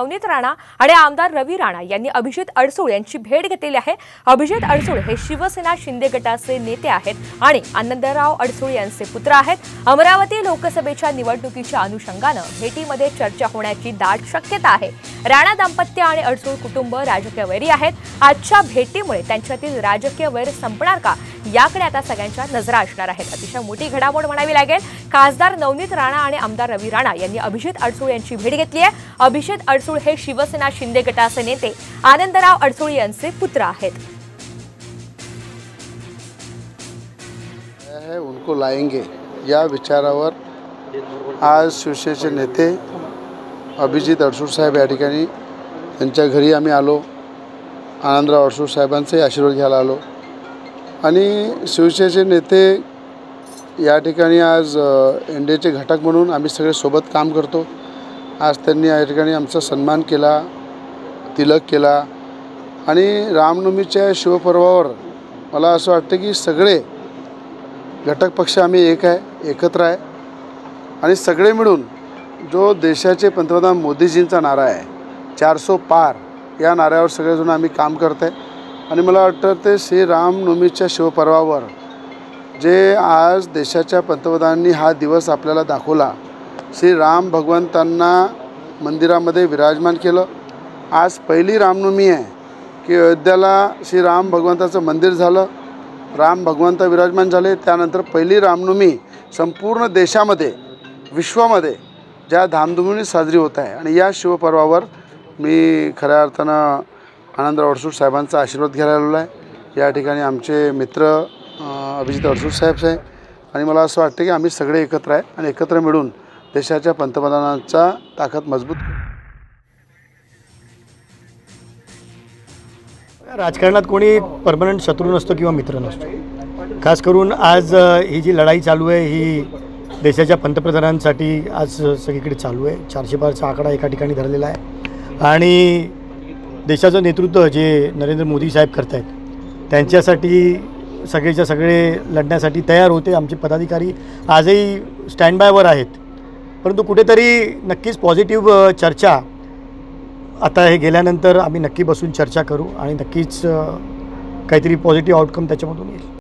नवनीत राणा आणि आमदार रवी राणा यांनी अभिजित अडसूळ यांची भेट घेतलेली आहे। अभिजित अडसूळ हे शिवसेना शिंदे गटाचे नेते आहेत आणि आनंदराव अडसूळ यांचे पुत्र आहेत। अमरावती लोकसभेच्या निवडणुकीच्या अनुषंगाने भेटीमध्ये चर्चा होण्याची दाट शक्यता आहे। राणा दाम्पत्य आणि अडसूळ कुटुंब राजकीय वैरी आहेत। आजच्या भेटीमुळे त्यांच्यातील राजकीय वैर संपणार का याकडे आता सगळ्यांच्या नजरा असणार आहेत। अतिशय मोठी घडामोड म्हणावी लागेल। खासदार नवनीत राणा आणि आमदार रवी राणा यांनी अभिजित अडसूळ यांची भेट घेतली आहे। अभिजित अडसूळ हे शिवसेना शिंदे गटाचे नेते आनंदराव अडसूळ यांचे पुत्र आहेत। उनको लाएंगे या विचारावर आज शिवसेनेचे नेते अभिजित अडसूळ साहेब या ठिकाणी त्यांच्या घरी आम्ही आलो। आनंदराव अडसूळ साहेबांचे आशीर्वाद घ्यायला आलो आणि शिवसेनेचे नेते या ठिकाणी आज एनडीएचे घटक म्हणून आम्ही सगळे सोबत काम करतो। आज त्यांनी या ठिकाणी आमचा सन्मान केला, तिलक केला आणि रामनवमीच्या शिवपर्वावर मला असं वाटतं की सगळे घटक पक्ष आम्ही एकत्र आहे आणि सगळे मिळून जो देशाचे पंतप्रधान मोदीजींचा नारा आहे 400 पार या नाऱ्यावर सगळेजण आम्ही काम करत आहे। आणि मला वाटतं ते श्री रामनवमीच्या शिवपर्वावर जे आज देशाच्या पंतप्रधानांनी हा दिवस आपल्याला दाखवला, श्री राम भगवंतांना मंदिरामध्ये विराजमान केलं। आज पहिली रामनवमी आहे की अयोध्याला श्री राम भगवंताचं मंदिर झालं, राम भगवंत विराजमान झाले। त्यानंतर पहिली रामनवमी संपूर्ण देशामध्ये विश्वामध्ये ज्या धामधुमीने साजरी होत आहे आणि या शिवपर्वावर मी खऱ्या अर्थानं आनंदराव अडसूळ साहेबांचा आशीर्वाद घ्यायला आलेलो आहे। या ठिकाणी आमचे मित्र अभिजित अडसूळ साहेब आहे आणि मला असं वाटतं की आम्ही सगळे एकत्र आहे आणि एकत्र मिळून देशाच्या पंतप्रधानांचा ताकद मजबूत राजकारणात कोणी परमनंट शत्रू नसतो किंवा मित्र नसतो। खास करून आज ही जी लढाई चालू आहे ही देशाच्या पंतप्रधानांसाठी आज सगळीकडे चालू आहे। 400 पारचा आकडा एका ठिकाणी धरलेला आहे आणि देशाचं नेतृत्व जे नरेंद्र मोदी साहेब करत आहेत त्यांच्यासाठी सगळेच्या सगळे लढण्यासाठी तयार होते। आमचे पदाधिकारी आजही स्टँड बायवर आहेत, परंतु कुठेतरी नक्कीच पॉझिटिव्ह चर्चा आता हे गेल्यानंतर आम्ही नक्की बसून चर्चा करू आणि नक्कीच काहीतरी पॉझिटिव्ह आउटकम त्याच्यामधून येईल।